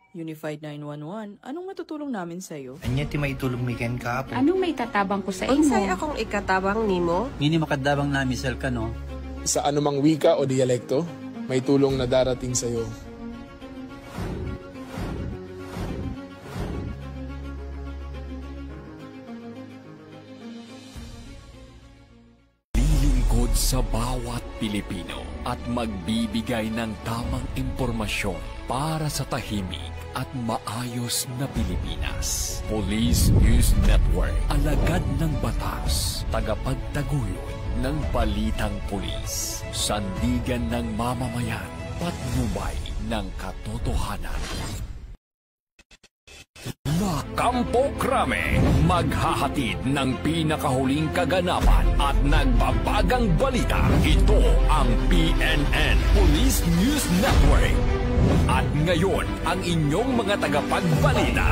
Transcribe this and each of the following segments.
Unified 911, anong matutulong namin sa'yo? Anya ti maitulong mi ken kapo. Anong may tatabang ko sa imo? Unsay akong ikatabang nimo? Ngini makadabang na misal ka no? Sa anumang wika o dialekto, may tulong na darating sa iyo. Lilingkod sa bawat Pilipino at magbibigay ng tamang impormasyon para sa tahimik at maayos na Pilipinas. Police News Network, alagad ng batas, tagapagtaguyod ng balitang pulis, sandigan ng mamamayan, patnubay ng katotohanan. La Campo Crame, maghahatid ng pinakahuling kaganapan at nagbabagang balita. Ito ang PNN Police News Network. At ngayon, ang inyong mga tagapagbalita.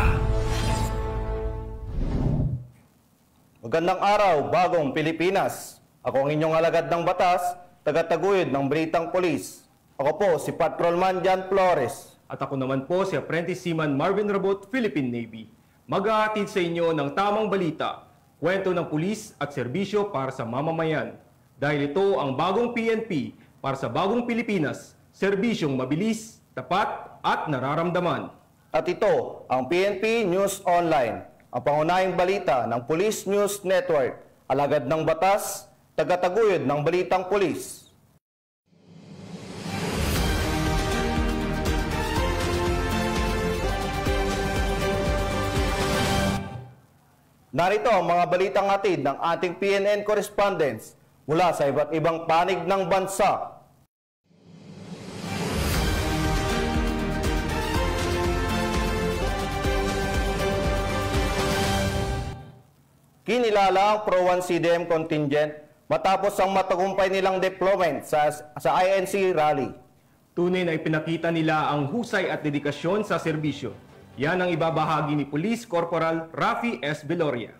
Magandang araw, bagong Pilipinas. Ako ang inyong alagad ng batas, tagataguyod ng Balitang Pulis. Ako po si Patrolman Jan Flores. At ako naman po si Apprentice Seaman Marvin Rabot, Philippine Navy. Maghahatid sa inyo ng tamang balita, kwento ng pulis at serbisyo para sa mamamayan. Dahil ito ang bagong PNP para sa bagong Pilipinas, serbisyong mabilis, tapat at nararamdaman. At ito ang PNP News Online, ang pangunahing balita ng Police News Network, alagad ng batas, tagataguyod ng Balitang Pulis. Narito ang mga balitang hatid ng ating PNN correspondents mula sa iba't ibang panig ng bansa. Kinilala ang Pro 1 CDM contingent matapos ang matagumpay nilang deployment sa INC rally. Tunay na ipinakita nila ang husay at dedikasyon sa serbisyo. Yan ang ibabahagi ni Police Corporal Rafi S. Viloria.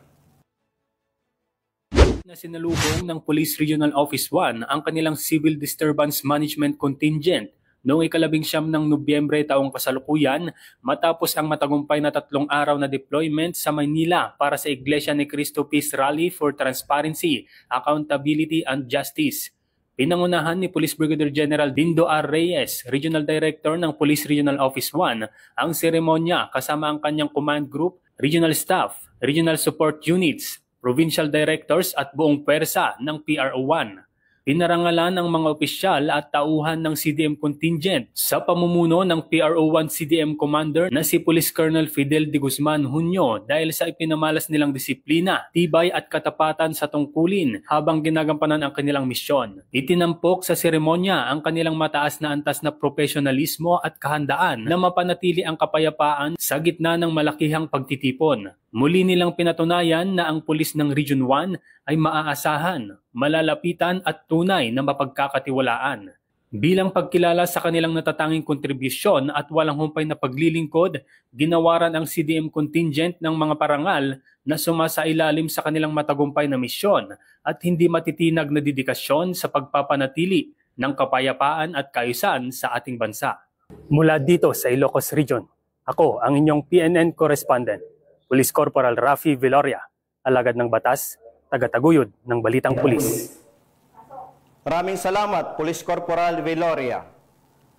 Na sinalubong ng Police Regional Office 1 ang kanilang Civil Disturbance Management Contingent noong 19 ng Nobyembre taong kasalukuyan matapos ang matagumpay na 3 araw na deployment sa Maynila para sa Iglesia ni Cristo Peace Rally for Transparency, Accountability and Justice. Pinangunahan ni Police Brigadier General Dindo R. Reyes, Regional Director ng Police Regional Office 1, ang seremonya kasama ang kanyang command group, regional staff, regional support units, provincial directors at buong pwersa ng PRO1. Pinarangalan ng mga opisyal at tauhan ng CDM contingent sa pamumuno ng PRO1 CDM Commander na si Police Colonel Fidel de Guzman Junio dahil sa ipinamalas nilang disiplina, tibay at katapatan sa tungkulin habang ginagampanan ang kanilang misyon. Itinampok sa seremonya ang kanilang mataas na antas na profesionalismo at kahandaan na mapanatili ang kapayapaan sa gitna ng malakihang pagtitipon. Muli nilang pinatunayan na ang pulis ng Region 1 ay maaasahan, malalapitan at tunay na mapagkakatiwalaan. Bilang pagkilala sa kanilang natatanging kontribusyon at walang humpay na paglilingkod, ginawaran ang CDM contingent ng mga parangal na sumasailalim sa kanilang matagumpay na misyon at hindi matitinag na dedikasyon sa pagpapanatili ng kapayapaan at kaayusan sa ating bansa. Mula dito sa Ilocos Region, ako ang inyong PNN correspondent, Police Corporal Rafi Viloria, alagad ng batas, tagataguyod ng Balitang Pulis. Maraming salamat, Police Corporal Viloria.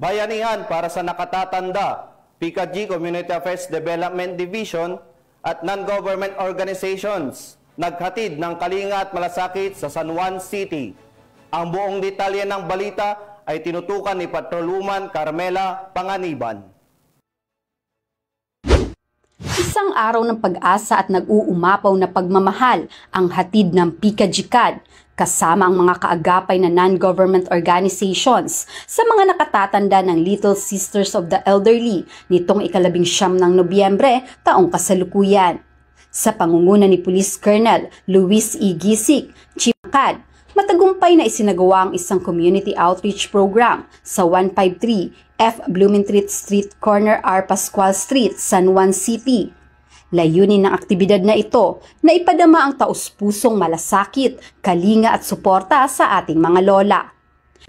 Bayanihan para sa nakatatanda, PKG Community Affairs Development Division at non-government organizations naghatid ng kalinga at malasakit sa San Juan City. Ang buong detalye ng balita ay tinutukan ni Patrolwoman Carmela Panganiban. Isang araw ng pag-asa at nag-uumapaw na pagmamahal ang hatid ng PKG-CAD kasama ang mga kaagapay na non-government organizations sa mga nakatatanda ng Little Sisters of the Elderly nitong 19 ng Nobyembre taong kasalukuyan. Sa pangunguna ni Police Colonel Luis E. Gisik, Chief CAD, matagumpay na isinagawa ang isang community outreach program sa 153 F. Blumentritt Street, corner R. Pascual Street, San Juan City. Layunin ng aktibidad na ito na ipadama ang taus-pusong malasakit, kalinga at suporta sa ating mga lola.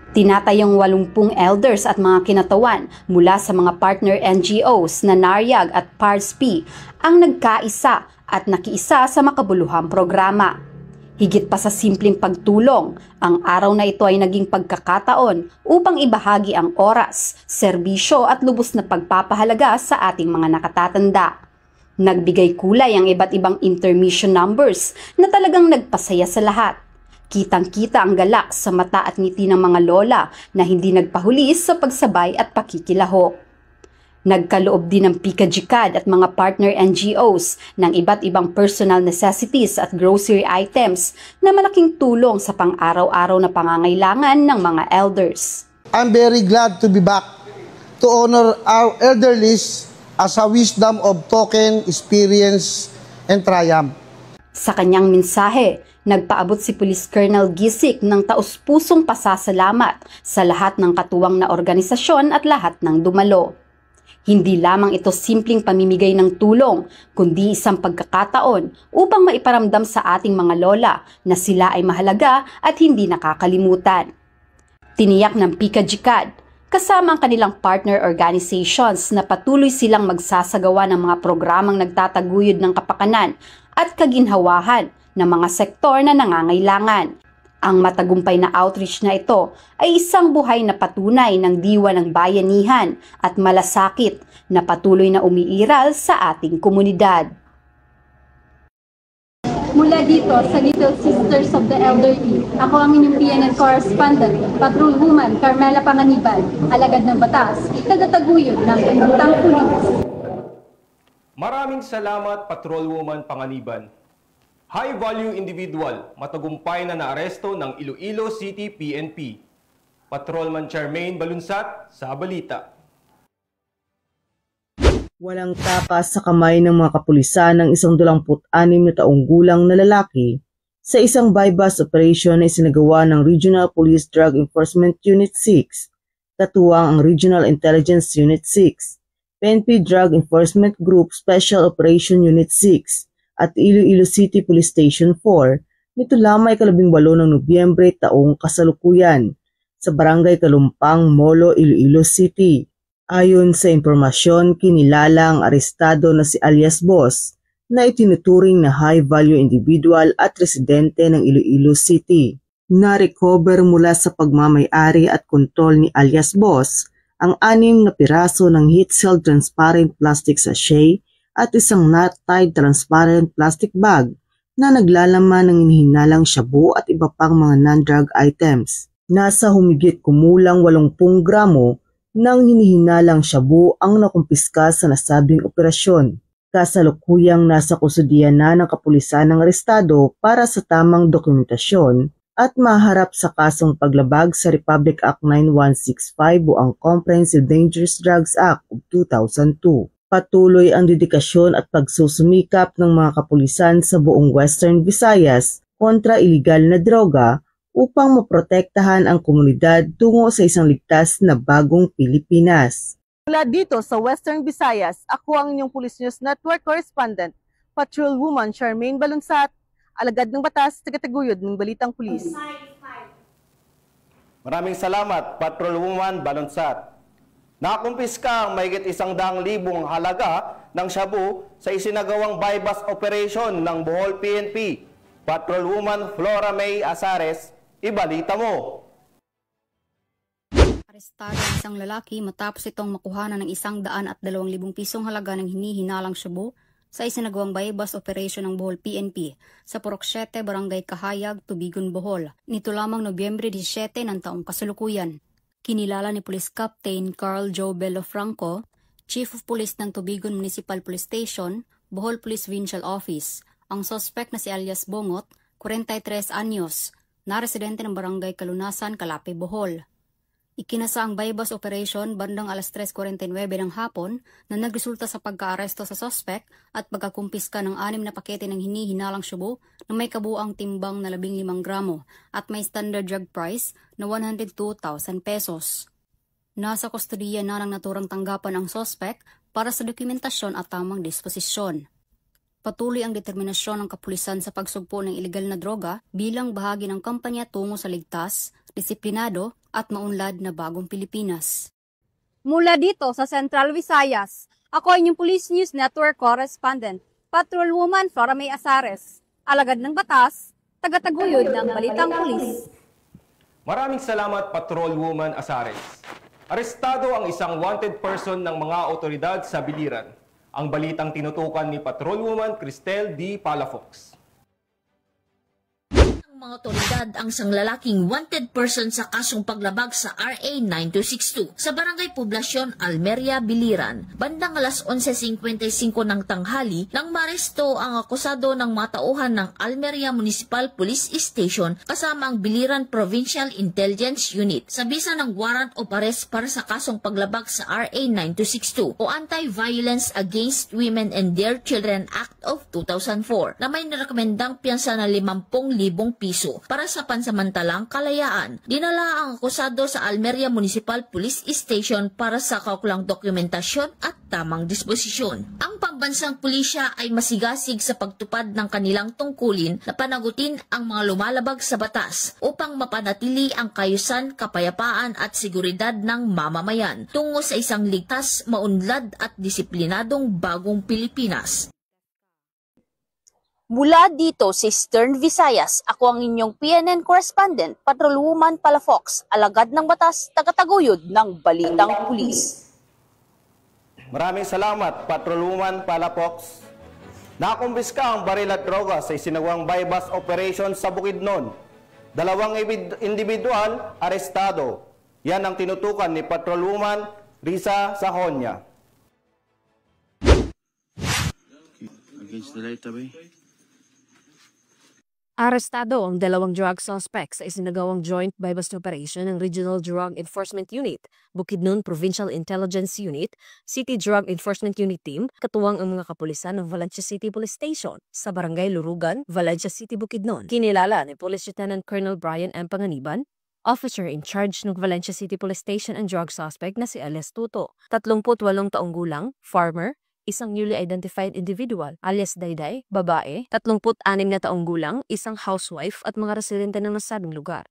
Tinatayong 80 elders at mga kinatawan mula sa mga partner NGOs na NARYAG at PARSP ang nagkaisa at nakiisa sa makabuluhang programa. Higit pa sa simpleng pagtulong, ang araw na ito ay naging pagkakataon upang ibahagi ang oras, serbisyo at lubos na pagpapahalaga sa ating mga nakatatanda. Nagbigay kulay ang iba't ibang intermission numbers na talagang nagpasaya sa lahat. Kitang-kita ang galak sa mata at ngiti ng mga lola na hindi nagpahulis sa pagsabay at pakikilahok. Nagkaloob din ng PICA-GCAD at mga partner NGOs ng iba't ibang personal necessities at grocery items na malaking tulong sa pang-araw-araw na pangangailangan ng mga elders. I'm very glad to be back to honor our elderlies as a wisdom of token, experience, and triumph. Sa kanyang mensahe, nagpaabot si Police Colonel Gisik ng taus-pusong pasasalamat sa lahat ng katuwang na organisasyon at lahat ng dumalo. Hindi lamang ito simpleng pamimigay ng tulong, kundi isang pagkakataon upang maiparamdam sa ating mga lola na sila ay mahalaga at hindi nakakalimutan. Tiniyak ng PICA-GCAD, kasama ang kanilang partner organizations na patuloy silang magsasagawa ng mga programang nagtataguyod ng kapakanan at kaginhawahan ng mga sektor na nangangailangan. Ang matagumpay na outreach na ito ay isang buhay na patunay ng diwa ng bayanihan at malasakit na patuloy na umiiral sa ating komunidad. Mula dito sa Little Sisters of the Elderly, ako ang inyong PNN correspondent, Patrolwoman Carmela Panganiban, alagad ng batas, tagataguyod ng Pembutang Pulis. Maraming salamat, Patrolwoman Panganiban. High-value individual, matagumpay na naaresto ng Iloilo City PNP. Patrolman Charmaine Balunsat sa balita. Walang takas sa kamay ng mga kapulisan ng 126 na taong gulang na lalaki sa isang bypass operation na isinagawa ng Regional Police Drug Enforcement Unit 6, katuwang ang Regional Intelligence Unit 6, PNP Drug Enforcement Group Special Operation Unit 6, at Iloilo City Police Station 4 nito lamang 18 ng Nobyembre taong kasalukuyan sa Barangay Kalumpang, Molo, Iloilo City. Ayon sa impormasyon, kinilala ang arestado na si alias Boss na itinuturing na high-value individual at residente ng Iloilo City. Na-recover mula sa pagmamay-ari at kontrol ni alias Boss ang 6 na piraso ng heat-sealed transparent plastic sachet at isang knot-tied transparent plastic bag na naglalaman ng inihinalang shabu at iba pang mga non-drug items. Nasa humigit kumulang 80 gramo ng hinihinalang shabu ang nakumpiska sa nasabing operasyon. Kasalukuyang nasa kustudiya na ng kapulisan ng arestado para sa tamang dokumentasyon at maharap sa kasong paglabag sa Republic Act 9165 o ang Comprehensive Dangerous Drugs Act of 2002. Patuloy ang dedikasyon at pagsusumikap ng mga kapulisan sa buong Western Visayas kontra iligal na droga upang maprotektahan ang komunidad tungo sa isang ligtas na bagong Pilipinas. Mula dito sa Western Visayas, ako ang inyong Police News Network correspondent, Patrolwoman Charmaine Balunsat, alagad ng batas, tagataguyod ng Balitang Pulis. Maraming salamat, Patrolwoman Balunsat. Nakumpiska ang mahigit 100,000 halaga ng shabu sa isinagawang bypass operation ng Bohol PNP. Patrolwoman Flora May Azares, ibalita mo. Arestado ang isang lalaki matapos itong makuhanan ng 102,000 pisong halaga ng hinihinalang shabu sa isinagawang bypass operation ng Bohol PNP sa Purok 7, Barangay Kahayag, Tubigon, Bohol. Nito lamang Nobyembre 17 ng taong kasalukuyan. Kinilala ni Police Captain Carl Joe Bello Franco, Chief of Police ng Tubigon Municipal Police Station, Bohol Police Provincial Office, ang suspect na si alias Bongot, 43 anyos, na residente ng Barangay Kalunasan, Calape, Bohol. Ikinasa ang bypass operation bandang alas 3:49 ng hapon na nagresulta sa pagkaaresto sa suspect at pagkakumpiska ng 6 na pakete ng hinihinalang shabu na may kabuang timbang na 15 gramo at may standard drug price na 102,000 pesos. Nasa kustodiya na ng naturang tanggapan ang suspect para sa dokumentasyon at tamang disposisyon. Patuloy ang determinasyon ng kapulisan sa pagsugpo ng ilegal na droga bilang bahagi ng kampanya tungo sa ligtas, disiplinado at maunlad na bagong Pilipinas. Mula dito sa Central Visayas, ako ay inyong Police News Network Correspondent, Patrolwoman Flora May Azares, alagad ng batas, tagataguyod ng Balitang Pulis. Maraming salamat, Patrolwoman Azares. Arestado ang isang wanted person ng mga otoridad sa Biliran. Ang balitang tinutukan ni Patrolwoman Cristel D. Palafox. Mga otoridad ang isang lalaking wanted person sa kasong paglabag sa RA 9262 sa Barangay Poblasyon, Almeria, Biliran. Bandang alas 11:55 ng tanghali nang maresto ang akusado ng matauhan ng Almeria Municipal Police Station kasama ang Biliran Provincial Intelligence Unit sa bisa ng warrant of arrest para sa kasong paglabag sa RA 9262 o Anti-Violence Against Women and Their Children Act of 2004 na may narekomendang piyansa na 50,000 piso para sa pansamantalang kalayaan. Dinala ang akusado sa Almeria Municipal Police Station para sa kaukulang dokumentasyon at tamang disposisyon. Ang pambansang pulisya ay masigasig sa pagtupad ng kanilang tungkulin na panagutin ang mga lumalabag sa batas upang mapanatili ang kaayusan, kapayapaan at seguridad ng mamamayan tungo sa isang ligtas, maunlad at disiplinadong bagong Pilipinas. Mula dito sa Eastern Visayas, ako ang inyong PNN correspondent, Patrolwoman Palafox, alagad ng batas, tagataguyod ng Balitang Pulis. Maraming salamat, Patrolwoman Palafox. Nakumpiska ang baril at droga sa isinagawang bypass operation sa Bukidnon. 2 individual arestado. Yan ang tinutukan ni Patrolwoman Risa Sahonia. Against the light, abay. Arestado ang 2 drug suspects sa isinagawang joint bypass operation ng Regional Drug Enforcement Unit, Bukidnon Provincial Intelligence Unit, City Drug Enforcement Unit Team, katuwang ang mga kapulisan ng Valencia City Police Station sa Barangay Lurugan, Valencia City, Bukidnon. Kinilala ni Police Lieutenant Colonel Brian M. Panganiban, officer in charge ng Valencia City Police Station and drug suspect na si Alias Tuto, 38 taong gulang, farmer, isang newly identified individual, alias Dayday, babae, 36 na taong gulang, isang housewife at mga residente ng nasabing lugar.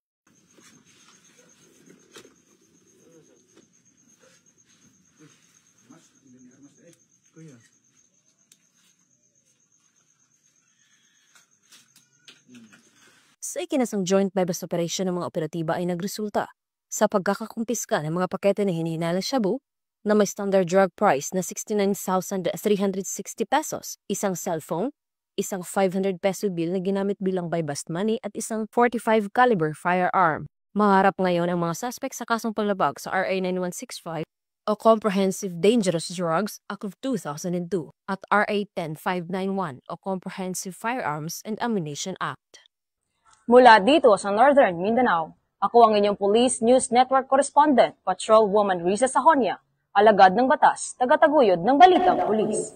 Sa ikinasang joint bypass operation ng mga operatiba ay nagresulta sa pagkakakumpiska ng mga pakete na hinihinalang shabu na may standard drug price na 69,360 pesos, isang cellphone, isang 500 peso bill na ginamit bilang bypass money at isang 45 caliber firearm. Maharap ngayon ang mga suspect sa kasong paglabag sa RA 9165 o Comprehensive Dangerous Drugs Act of 2002 at RA 10591 o Comprehensive Firearms and Ammunition Act. Mula dito sa Northern Mindanao, ako ang inyong Police News Network Correspondent, Patrolwoman Risa Sahonia, alagad ng batas, tagataguyod ng Balitang Pulis.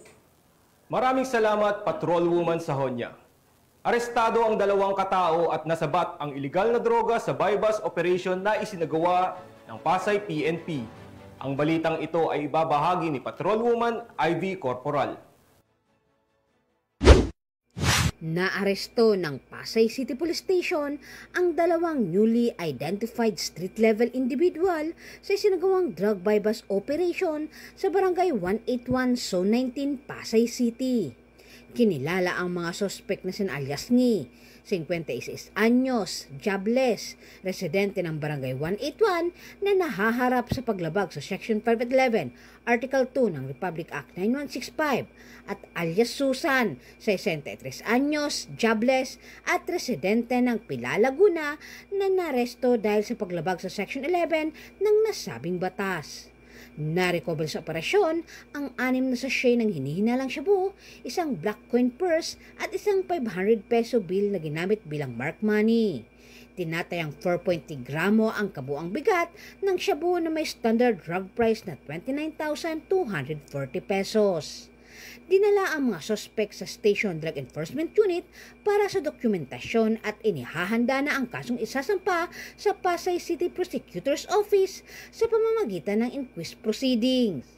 Maraming salamat, Patrolwoman Sahonia. Arestado ang 2 katao at nasabat ang ilegal na droga sa bypass operation na isinagawa ng Pasay PNP. Ang balitang ito ay ibabahagi ni Patrolwoman Ivy Corporal. Naaresto ng Pasay City Police Station ang 2 newly identified street-level individual sa isinagawang drug bypass operation sa Barangay 181, Zone 19, Pasay City. Kinilala ang mga sospek na alias Ngi, 56 anyos, jobless, residente ng Barangay 181 na nahaharap sa paglabag sa Section 511, Article 2 ng Republic Act 9165 at alias Susan, 63 anyos, jobless at residente ng Pilar, Laguna na naresto dahil sa paglabag sa Section 11 ng nasabing batas. Narecover sa operasyon ang 6 na sachet ng hinihinalang shabu, isang black coin purse at isang 500 peso bill na ginamit bilang mark money. Tinatayang 4.3 gramo ang kabuang bigat ng shabu na may standard drug price na 29,240 pesos. Dinala ang mga sospek sa Station Drug Enforcement Unit para sa dokumentasyon at inihahanda na ang kasong isasampa sa Pasay City Prosecutor's Office sa pamamagitan ng inquest proceedings.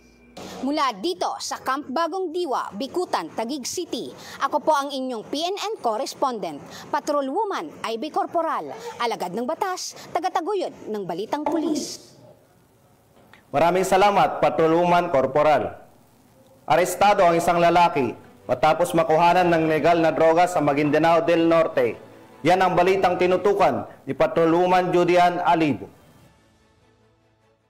Mula dito sa Camp Bagong Diwa, Bikutan, Taguig City, ako po ang inyong PNN correspondent, Patrolwoman IB Corporal, alagad ng batas, tagataguyod ng balitang pulis. Maraming salamat, Patrolwoman Corporal. Arestado ang isang lalaki matapos makuhanan ng legal na droga sa Maguindanao del Norte. Yan ang balitang tinutukan ni Patrolwoman Judian Alibo.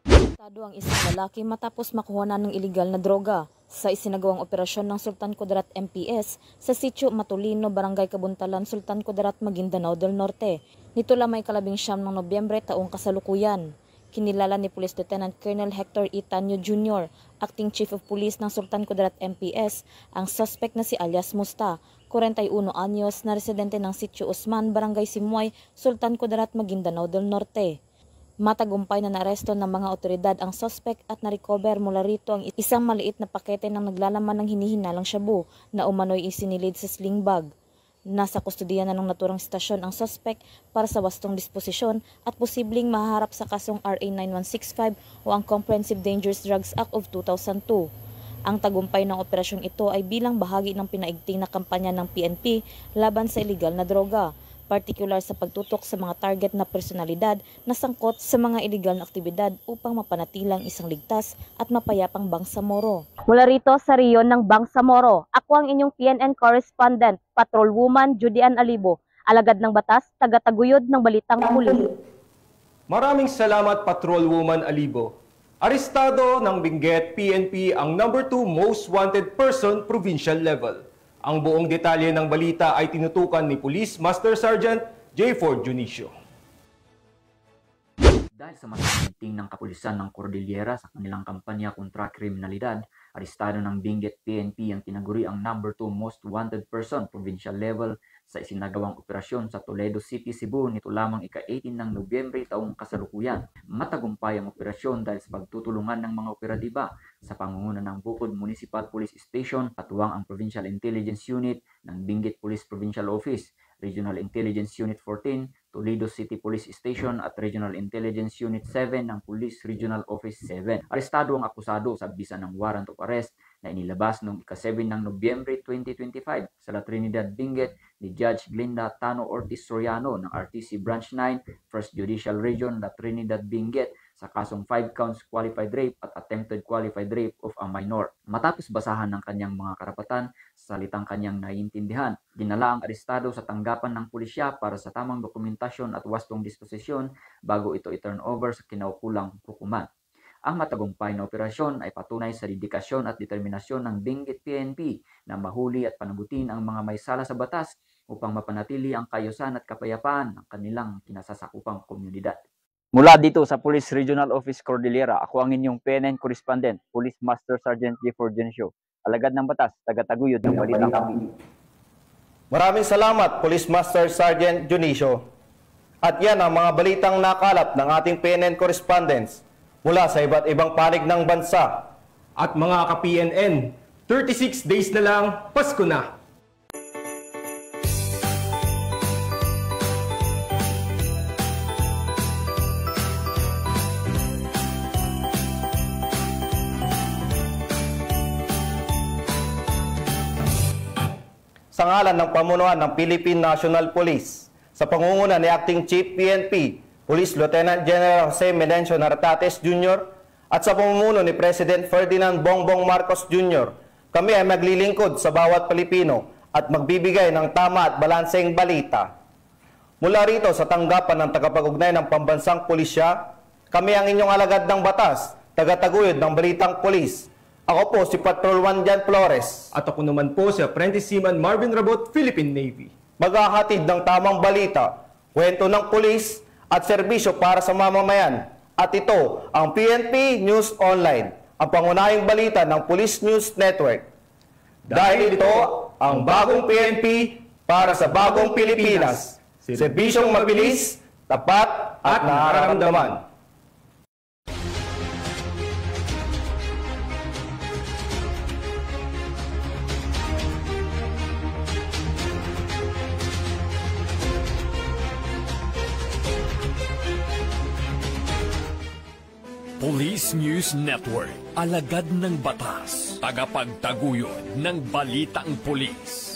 Arestado ang isang lalaki matapos makuhanan ng iligal na droga sa isinagawang operasyon ng Sultan Kudarat MPS sa Sitio Matulino, Barangay Kabuntalan, Sultan Kudarat, Maguindanao del Norte. Nito lamang 19 ng Nobyembre taong kasalukuyan. Kinilala ni Police Lieutenant Colonel Hector E. Tanyo Jr., Acting Chief of Police ng Sultan Kudarat MPS, ang suspect na si alias Musta, 41 anyos, na residente ng Sitio Usman, Barangay Simuay, Sultan Kudarat, Maguindanao del Norte. Matagumpay na naresto ng mga otoridad ang suspect at na-recover mula rito ang isang maliit na pakete ng naglalaman ng hinihinalang shabu na umano'y isinilid sa sling bag. Nasa kustudiya na ng naturang stasyon ang suspect para sa wastong disposisyon at posibleng mahaharap sa kasong RA 9165 o ang Comprehensive Dangerous Drugs Act of 2002. Ang tagumpay ng operasyong ito ay bilang bahagi ng pinaigting na kampanya ng PNP laban sa iligal na droga, partikular sa pagtutok sa mga target na personalidad na sangkot sa mga iligal na aktibidad upang mapanatilang isang ligtas at mapayapang Bangsamoro. Mula rito sa riyon ng Bangsamoro, ako ang inyong PNN correspondent, Patrolwoman Judian Alibo, alagad ng batas, tagataguyod ng balitang pulis. Maraming salamat, Patrolwoman Alibo. Arestado ng Benguet PNP ang number 2 most wanted person provincial level. Ang buong detalye ng balita ay tinutukan ni Police Master Sergeant J. Junicio. Dahil sa masasaginting ng kapulisan ng Cordillera sa kanilang kampanya kontra kriminalidad, arestado ng Benguet PNP ang tinaguri ang number 2 most wanted person provincial level sa isinagawang operasyon sa Toledo City, Cebu nito lamang ika-18 ng Nobyembre taong kasalukuyan. Matagumpay ang operasyon dahil sa pagtutulungan ng mga operatiba sa pangunguna ng Bukod Municipal Police Station, katuwang ang Provincial Intelligence Unit ng Benguet Police Provincial Office, Regional Intelligence Unit 14, Toledo City Police Station at Regional Intelligence Unit 7 ng Police Regional Office 7. Arestado ang akusado sa bisa ng warrant of arrest na inilabas noong ika-7 ng Nobyembre 2025 sa La Trinidad, Benguet ni Judge Glenda Tano Ortiz Soriano ng RTC Branch 9, 1st Judicial Region, La Trinidad, Benguet sa kasong 5 counts qualified rape at attempted qualified rape of a minor. Matapos basahan ng kanyang mga karapatan sa salitang kanyang naiintindihan, dinala ang arestado sa tanggapan ng pulisya para sa tamang dokumentasyon at wastong disposisyon bago ito i-turn over sa kinaukulang hukuman. Ang matagumpay na operasyon ay patunay sa dedikasyon at determinasyon ng Benguet PNP na mahuli at panagutin ang mga may sala sa batas upang mapanatili ang kayusan at kapayapaan ng kanilang kinasasakupang komunidad. Mula dito sa Police Regional Office Cordillera, ako ang inyong PNN correspondent, Police Master Sergeant J. Junicio, alagad ng batas, tagataguyod ng balitang pulis. Maraming salamat, Police Master Sergeant Junicio. At yan ang mga balitang nakalap ng ating PNN correspondents mula sa iba't ibang panig ng bansa. At mga ka-PNN, 36 days na lang, Pasko na! Sa ngalan ng pamunuan ng Philippine National Police, sa pangunguna ni Acting Chief PNP, Police Lieutenant General Jose Melencio Nartates Jr. at sa pamumuno ni President Ferdinand Bongbong Marcos Jr., kami ay maglilingkod sa bawat Pilipino at magbibigay ng tama at balanseng balita. Mula rito sa tanggapan ng tagapag-ugnay ng pambansang pulisya, kami ang inyong alagad ng batas, tagataguyod ng balitang pulis. Ako po si Patrolman Jan Flores. At ako naman po si Apprentice Seaman Marvin Rabot, Philippine Navy. Maghahatid ng tamang balita, kwento ng pulis at serbisyo para sa mamamayan. At ito ang PNP News Online, ang pangunahing balita ng Police News Network. Dahil ito ang bagong PNP para sa bagong Pilipinas. Serbisyong mabilis, tapat at nararamdaman. Police News Network, alagad ng batas, tagapagtaguyod ng balitang pulis.